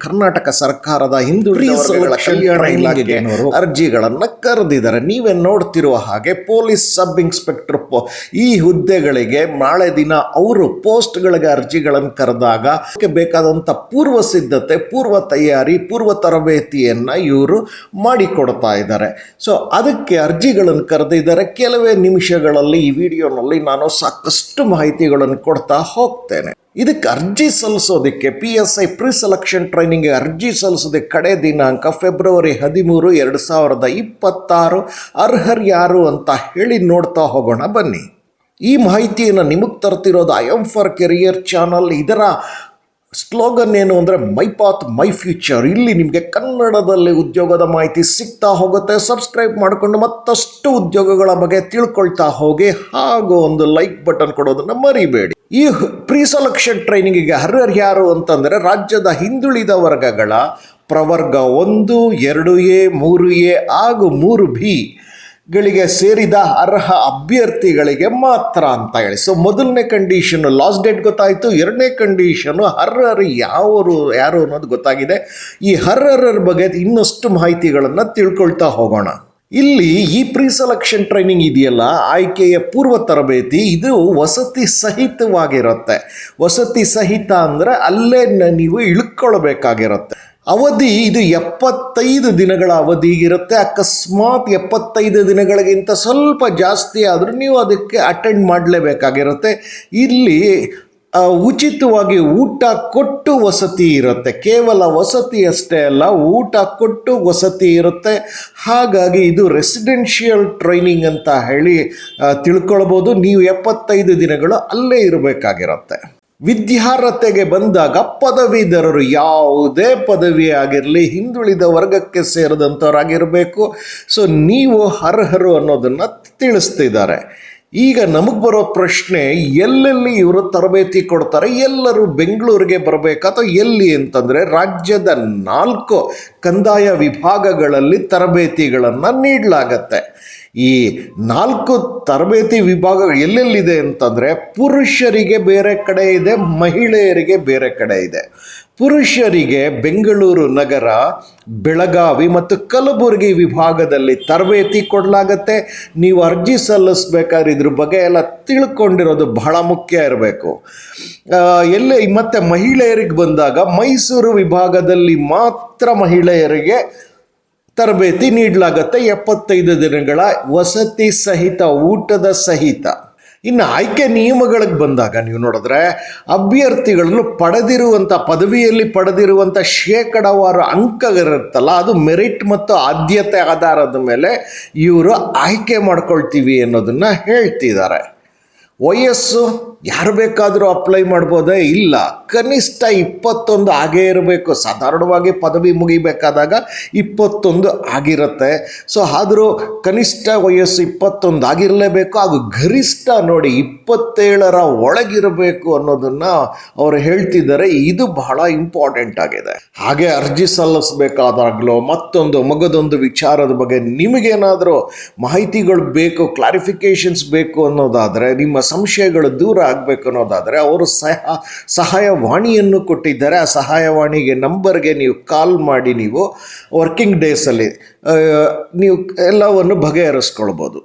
ಕರ್ನಾಟಕ ಸರ್ಕಾರದ ಹಿಂದುಳಿದ ವರ್ಗಗಳ ಕಲ್ಯಾಣ ಇಲಾಖೆ ಅರ್ಜಿಗಳನ್ನು ಕರೆದಿದ್ದಾರೆ. ನೀವೇ ನೋಡ್ತಿರುವ ಹಾಗೆ ಪೊಲೀಸ್ ಸಬ್ ಇನ್ಸ್ಪೆಕ್ಟರ್ ಈ ಹುದ್ದೆಗಳಿಗೆ ನಾಳೆ ದಿನ ಅವರು ಪೋಸ್ಟ್ಗಳಿಗೆ ಅರ್ಜಿಗಳನ್ನು ಕರೆದಾಗ ಬೇಕಾದಂಥ ಪೂರ್ವ ಸಿದ್ಧತೆ, ಪೂರ್ವ ತಯಾರಿ, ಪೂರ್ವ ತರಬೇತಿಯನ್ನು ಇವರು ಮಾಡಿಕೊಡ್ತಾ ಇದ್ದಾರೆ. ಸೊ ಅದಕ್ಕೆ ಅರ್ಜಿಗಳನ್ನು ಕರೆದಿದ್ದಾರೆ. ಕೆಲವೇ ನಿಮಿಷಗಳಲ್ಲಿ ಈ ವಿಡಿಯೋನಲ್ಲಿ ನಾನು ಸಾಕಷ್ಟು ಮಾಹಿತಿಗಳನ್ನು ಕೊಡ್ತಾ ಹೋಗ್ತೇನೆ. ಇದಕ್ಕೆ ಅರ್ಜಿ ಸಲ್ಲಿಸೋದಕ್ಕೆ PSI ಪ್ರೀ ಸೆಲೆಕ್ಷನ್ ಟ್ರೈನಿಂಗ್ ಅರ್ಜಿ ಸಲ್ಲಿಸೋದಕ್ಕೆ ಕಡೆ ದಿನಾಂಕ ಫೆಬ್ರವರಿ 13, 2026. ಅರ್ಹರು ಯಾರು ಅಂತ ಹೇಳಿ ನೋಡ್ತಾ ಹೋಗೋಣ ಬನ್ನಿ. ಈ ಮಾಹಿತಿಯನ್ನು ನಿಮಗೆ ತರ್ತಿರೋದು I am for career channel. ಇದರ ಸ್ಲೋಗನ್ ಏನು ಅಂದರೆ ಮೈ ಪಾತ್ ಮೈ ಫ್ಯೂಚರ್. ಇಲ್ಲಿ ನಿಮಗೆ ಕನ್ನಡದಲ್ಲಿ ಉದ್ಯೋಗದ ಮಾಹಿತಿ ಸಿಗ್ತಾ ಹೋಗುತ್ತೆ. ಸಬ್ಸ್ಕ್ರೈಬ್ ಮಾಡಿಕೊಂಡು ಮತ್ತಷ್ಟು ಉದ್ಯೋಗಗಳ ಬಗ್ಗೆ ತಿಳ್ಕೊಳ್ತಾ ಹೋಗಿ, ಹಾಗೂ ಒಂದು ಲೈಕ್ ಬಟನ್ ಕೊಡೋದನ್ನು ಮರಿಬೇಡಿ. ಈ ಪ್ರೀ ಸೆಲೆಕ್ಷನ್ ಟ್ರೈನಿಂಗಿಗೆ ಅರ್ಹರು ಯಾರು ಅಂತಂದರೆ ರಾಜ್ಯದ ಹಿಂದುಳಿದ ವರ್ಗಗಳ ಪ್ರವರ್ಗ 1, 2A, 3A ಹಾಗೂ 3B ಗಳಿಗೆ ಸೇರಿದ ಅರ್ಹ ಅಭ್ಯರ್ಥಿಗಳಿಗೆ ಮಾತ್ರ ಅಂತ ಹೇಳಿ. ಸೊ ಮೊದಲನೇ ಕಂಡೀಷನು ಲಾಸ್ಟ್ ಡೇಟ್ ಗೊತ್ತಾಯಿತು. ಎರಡನೇ ಕಂಡೀಷನು ಅರ್ಹರು ಯಾರು ಅನ್ನೋದು ಗೊತ್ತಾಗಿದೆ. ಈ ಅರ್ಹರ ಬಗ್ಗೆ ಇನ್ನಷ್ಟು ಮಾಹಿತಿಗಳನ್ನು ತಿಳ್ಕೊಳ್ತಾ ಹೋಗೋಣ. ಇಲ್ಲಿ ಈ ಪ್ರೀ ಸೆಲೆಕ್ಷನ್ ಟ್ರೈನಿಂಗ್ ಇದೆಯಲ್ಲ, ಆಯ್ಕೆಯ ಪೂರ್ವ ತರಬೇತಿ, ಇದು ವಸತಿ ಸಹಿತವಾಗಿರುತ್ತೆ. ವಸತಿ ಸಹಿತ ಅಂದರೆ ಅಲ್ಲೇ ನೀವು ಇಳ್ಕೊಳ್ಬೇಕಾಗಿರುತ್ತೆ. ಅವಧಿ ಇದು 75 ದಿನಗಳ ಅವಧಿಗಿರುತ್ತೆ. ಅಕಸ್ಮಾತ್ 75 ದಿನಗಳಿಗಿಂತ ಸ್ವಲ್ಪ ಜಾಸ್ತಿ ಆದರೂ ನೀವು ಅದಕ್ಕೆ ಅಟೆಂಡ್ ಮಾಡಲೇಬೇಕಾಗಿರುತ್ತೆ. ಇಲ್ಲಿ ಉಚಿತವಾಗಿ ಊಟ ಕೊಟ್ಟು ವಸತಿ ಇರುತ್ತೆ. ಕೇವಲ ವಸತಿ ಅಷ್ಟೇ ಅಲ್ಲ, ಊಟ ಕೊಟ್ಟು ವಸತಿ ಇರುತ್ತೆ. ಹಾಗಾಗಿ ಇದು ರೆಸಿಡೆನ್ಷಿಯಲ್ ಟ್ರೈನಿಂಗ್ ಅಂತ ಹೇಳಿ ತಿಳ್ಕೊಳ್ಬೋದು. ನೀವು 75 ದಿನಗಳು ಅಲ್ಲೇ ಇರಬೇಕಾಗಿರುತ್ತೆ. ವಿದ್ಯಾರ್ಹತೆಗೆ ಬಂದಾಗ ಪದವೀಧರರು ಯಾವುದೇ ಪದವಿ ಆಗಿರಲಿ ಹಿಂದುಳಿದ ವರ್ಗಕ್ಕೆ ಸೇರಿದಂಥವರಾಗಿರಬೇಕು. ಸೊ ನೀವು ಅರ್ಹರು ಅನ್ನೋದನ್ನು ತಿಳಿಸ್ತಿದ್ದಾರೆ. ಈಗ ನಮಗೆ ಬರೋ ಪ್ರಶ್ನೆ, ಎಲ್ಲೆಲ್ಲಿ ಇವರು ತರಬೇತಿ ಕೊಡ್ತಾರೆ? ಎಲ್ಲರೂ ಬೆಂಗಳೂರಿಗೆ ಬರಬೇಕಾ ಅಥವಾ ಎಲ್ಲಿ ಅಂತಂದರೆ ರಾಜ್ಯದ 4 ಕಂದಾಯ ವಿಭಾಗಗಳಲ್ಲಿ ತರಬೇತಿಗಳನ್ನು ನೀಡಲಾಗತ್ತೆ. ಈ 4 ತರಬೇತಿ ವಿಭಾಗ ಎಲ್ಲೆಲ್ಲಿದೆ ಅಂತಂದರೆ ಪುರುಷರಿಗೆ ಬೇರೆ ಕಡೆ ಇದೆ, ಮಹಿಳೆಯರಿಗೆ ಬೇರೆ ಕಡೆ ಇದೆ. ಪುರುಷರಿಗೆ ಬೆಂಗಳೂರು ನಗರ, ಬೆಳಗಾವಿ ಮತ್ತು ಕಲಬುರಗಿ ವಿಭಾಗದಲ್ಲಿ ತರಬೇತಿ ಕೊಡಲಾಗತ್ತೆ. ನೀವು ಅರ್ಜಿ ಸಲ್ಲಿಸ್ಬೇಕಾದ್ರೆ ಇದ್ರ ಬಗ್ಗೆ ಎಲ್ಲ ತಿಳ್ಕೊಂಡಿರೋದು ಬಹಳ ಮುಖ್ಯ ಇರಬೇಕು. ಮತ್ತು ಮಹಿಳೆಯರಿಗೆ ಬಂದಾಗ ಮೈಸೂರು ವಿಭಾಗದಲ್ಲಿ ಮಾತ್ರ ಮಹಿಳೆಯರಿಗೆ ತರಬೇತಿ ನೀಡಲಾಗತ್ತೆ. 75 ದಿನಗಳ ವಸತಿ ಸಹಿತ, ಊಟದ ಸಹಿತ. ಇನ್ನು ಆಯ್ಕೆ ನಿಯಮಗಳಿಗೆ ಬಂದಾಗ ನೀವು ನೋಡಿದ್ರೆ ಅಭ್ಯರ್ಥಿಗಳನ್ನು ಪಡೆದಿರುವಂಥ ಪದವಿಯಲ್ಲಿ ಪಡೆದಿರುವಂಥ ಶೇಕಡಾವಾರು ಅಂಕಗಳಿರುತ್ತಲ್ಲ, ಅದು ಮೆರಿಟ್ ಮತ್ತು ಆದ್ಯತೆ ಆಧಾರದ ಮೇಲೆ ಇವರು ಆಯ್ಕೆ ಮಾಡ್ಕೊಳ್ತೀವಿ ಅನ್ನೋದನ್ನು ಹೇಳ್ತಿದ್ದಾರೆ. ವಯಸ್ಸು ಯಾರು ಬೇಕಾದರೂ ಅಪ್ಲೈ ಮಾಡ್ಬೋದೇ? ಇಲ್ಲ, ಕನಿಷ್ಠ 21 ಆಗೇ ಇರಬೇಕು. ಸಾಧಾರಣವಾಗಿ ಪದವಿ ಮುಗಿಬೇಕಾದಾಗ 21 ಆಗಿರುತ್ತೆ. ಸೊ ಆದರೂ ಕನಿಷ್ಠ ವಯಸ್ಸು 21 ಆಗಿರಲೇಬೇಕು. ಹಾಗೂ ಗರಿಷ್ಠ ನೋಡಿ 27ರ ಒಳಗಿರಬೇಕು ಅನ್ನೋದನ್ನು ಅವರು ಹೇಳ್ತಿದ್ದಾರೆ. ಇದು ಬಹಳ ಇಂಪಾರ್ಟೆಂಟ್ ಆಗಿದೆ. ಹಾಗೆ ಅರ್ಜಿ ಸಲ್ಲಿಸಬೇಕಾದಾಗಲೂ ಮಗದೊಂದು ವಿಚಾರದ ಬಗ್ಗೆ ನಿಮಗೇನಾದರೂ ಮಾಹಿತಿಗಳು ಬೇಕು, ಕ್ಲಾರಿಫಿಕೇಶನ್ಸ್ ಬೇಕು ಅನ್ನೋದಾದರೆ, ನಿಮ್ಮ ಸಂಶಯಗಳು ದೂರ ಆಗಬೇಕು ಅನ್ನೋದಾದರೆ ಅವರು ಸಹಾಯವಾಣಿಯನ್ನು ಕೊಟ್ಟಿದ್ದಾರೆ. ಆ ಸಹಾಯವಾಣಿಗೆ ನಂಬರ್ಗೆ ನೀವು ಕಾಲ್ ಮಾಡಿ ನೀವು ವರ್ಕಿಂಗ್ ಡೇಸಲ್ಲಿ ನೀವು ಎಲ್ಲವನ್ನು ಬಗೆಹರಿಸ್ಕೊಳ್ಬೋದು.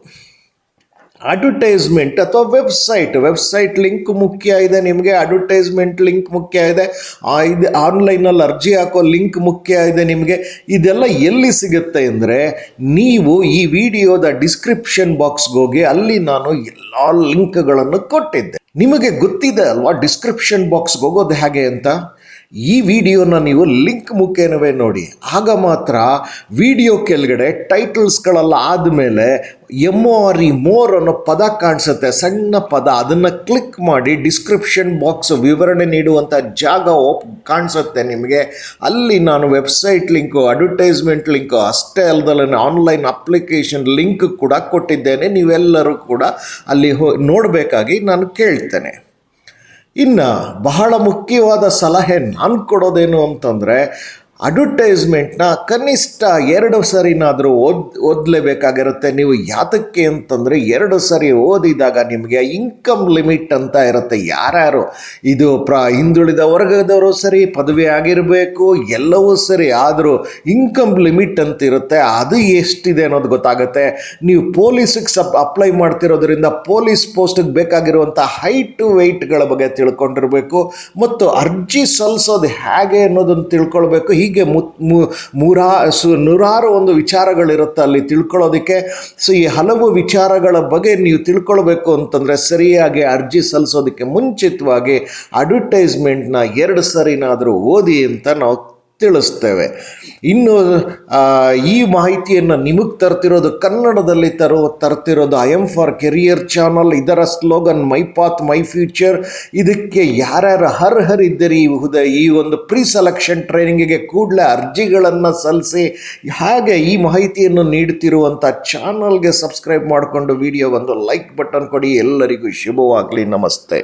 ಅಡ್ವರ್ಟೈಸ್ಮೆಂಟ್ ಅಥವಾ ವೆಬ್ಸೈಟ್ ಲಿಂಕ್ ಮುಖ್ಯ ಇದೆ ನಿಮಗೆ. ಅಡ್ವರ್ಟೈಸ್ಮೆಂಟ್ ಲಿಂಕ್ ಮುಖ್ಯ ಇದೆ. ಇದು ಆನ್ಲೈನಲ್ಲಿ ಅರ್ಜಿ ಹಾಕೋ ಲಿಂಕ್ ಮುಖ್ಯ ಇದೆ ನಿಮಗೆ. ಇದೆಲ್ಲ ಎಲ್ಲಿ ಸಿಗುತ್ತೆ ಅಂದರೆ, ನೀವು ಈ ವಿಡಿಯೋದ ಡಿಸ್ಕ್ರಿಪ್ಷನ್ ಬಾಕ್ಸ್ಗೆ ಹೋಗಿ, ಅಲ್ಲಿ ನಾನು ಎಲ್ಲ ಲಿಂಕ್ಗಳನ್ನು ಕೊಟ್ಟಿದ್ದೆ. ನಿಮಗೆ ಗೊತ್ತಿದೆ ಅಲ್ವಾ ಡಿಸ್ಕ್ರಿಪ್ಷನ್ ಬಾಕ್ಸ್ಗೆ ಹೋಗೋದು ಹೇಗೆ ಅಂತ. ಈ ವಿಡಿಯೋನ ನೀವು ಲಿಂಕ್ ಮುಖೇನವೇ ನೋಡಿ. ಆಗ ಮಾತ್ರ ವಿಡಿಯೋ ಕೆಳಗಡೆ ಟೈಟಲ್ಸ್ಗಳೆಲ್ಲ ಆದಮೇಲೆ MORE ಮೋರ್ ಅನ್ನೋ ಪದ ಕಾಣಿಸುತ್ತೆ, ಸಣ್ಣ ಪದ. ಅದನ್ನು ಕ್ಲಿಕ್ ಮಾಡಿ ಡಿಸ್ಕ್ರಿಪ್ಷನ್ ಬಾಕ್ಸ್ ವಿವರಣೆ ನೀಡುವಂಥ ಜಾಗ ಕಾಣಿಸುತ್ತೆ ನಿಮಗೆ. ಅಲ್ಲಿ ನಾನು ವೆಬ್ಸೈಟ್ ಲಿಂಕು, ಅಡ್ವರ್ಟೈಸ್ಮೆಂಟ್ ಲಿಂಕು ಅಷ್ಟೇ ಅಲ್ಲದಲ್ಲೇ ಆನ್ಲೈನ್ ಅಪ್ಲಿಕೇಶನ್ ಲಿಂಕ್ ಕೂಡ ಕೊಟ್ಟಿದ್ದೇನೆ. ನೀವೆಲ್ಲರೂ ಕೂಡ ಅಲ್ಲಿ ನೋಡಬೇಕಾಗಿ ನಾನು ಕೇಳ್ತೇನೆ. ಇನ್ನು ಬಹಳ ಮುಖ್ಯವಾದ ಸಲಹೆ ನಾನು ಕೊಡೋದೇನು ಅಂತಂದರೆ, ಅಡ್ವರ್ಟೈಸ್ಮೆಂಟ್ನ ಕನಿಷ್ಠ 2 ಸರಿನಾದರೂ ಓದಲೇಬೇಕಾಗಿರುತ್ತೆ. ನೀವು ಯಾತಕ್ಕೆ ಅಂತಂದರೆ 2 ಸರಿ ಓದಿದಾಗ ನಿಮಗೆ ಇನ್ಕಮ್ ಲಿಮಿಟ್ ಅಂತ ಇರುತ್ತೆ. ಯಾರ್ಯಾರು ಇದು ಹಿಂದುಳಿದ ವರ್ಗದವರು ಸರಿ, ಪದವಿ ಆಗಿರಬೇಕು, ಎಲ್ಲವೂ ಸರಿ, ಆದರೂ ಇನ್ಕಮ್ ಲಿಮಿಟ್ ಅಂತ ಇರುತ್ತೆ. ಅದು ಎಷ್ಟಿದೆ ಅನ್ನೋದು ಗೊತ್ತಾಗುತ್ತೆ. ನೀವು ಪೊಲೀಸಿಗೆ ಅಪ್ಲೈ ಮಾಡ್ತಿರೋದ್ರಿಂದ ಪೊಲೀಸ್ ಪೋಸ್ಟಿಗೆ ಬೇಕಾಗಿರುವಂಥ ಹೈಟು ವೆಯ್ಟ್ಗಳ ಬಗ್ಗೆ ತಿಳ್ಕೊಂಡಿರಬೇಕು ಮತ್ತು ಅರ್ಜಿ ಸಲ್ಲಿಸೋದು ಹೇಗೆ ಅನ್ನೋದನ್ನು ತಿಳ್ಕೊಳ್ಬೇಕು. ಹೀಗೆ ನೂರಾರು ಒಂದು ವಿಚಾರಗಳಿರುತ್ತೆ ಅಲ್ಲಿ ತಿಳ್ಕೊಳ್ಳೋದಕ್ಕೆ. ಸೊ ಈ ಹಲವು ವಿಚಾರಗಳ ಬಗ್ಗೆ ನೀವು ತಿಳ್ಕೊಳ್ಬೇಕು ಅಂತಂದರೆ ಸರಿಯಾಗಿ ಅರ್ಜಿ ಸಲ್ಲಿಸೋದಕ್ಕೆ ಮುಂಚಿತವಾಗಿ ಅಡ್ವರ್ಟೈಸ್ಮೆಂಟ್ನ 2 ಸರಿನಾದರೂ ಓದಿ ಅಂತ ನಾವು ತಿಳಿಸ್ತೇವೆ. ಇನ್ನು ಈ ಮಾಹಿತಿಯನ್ನು ನಿಮಗೆ ಕನ್ನಡದಲ್ಲಿ ತರ್ತಿರೋದು I am for career channel. ಇದರ slogan my path my future. ಇದಕ್ಕೆ ಯಾರ್ಯಾರು ಅರ್ಹರಿದ್ದೀರಿ ಈ ಒಂದು ಪ್ರೀ ಸೆಲೆಕ್ಷನ್ ಟ್ರೈನಿಂಗಿಗೆ ಕೂಡಲೇ ಅರ್ಜಿಗಳನ್ನು ಸಲ್ಲಿಸಿ. ಹಾಗೆ ಈ ಮಾಹಿತಿಯನ್ನು ನೀಡುತ್ತಿರುವಂಥ ಚಾನಲ್ಗೆ ಸಬ್ಸ್ಕ್ರೈಬ್ ಮಾಡಿಕೊಂಡು ವಿಡಿಯೋಗೊಂದು ಲೈಕ್ ಬಟನ್ ಕೊಡಿ. ಎಲ್ಲರಿಗೂ ಶುಭವಾಗಲಿ. ನಮಸ್ತೆ.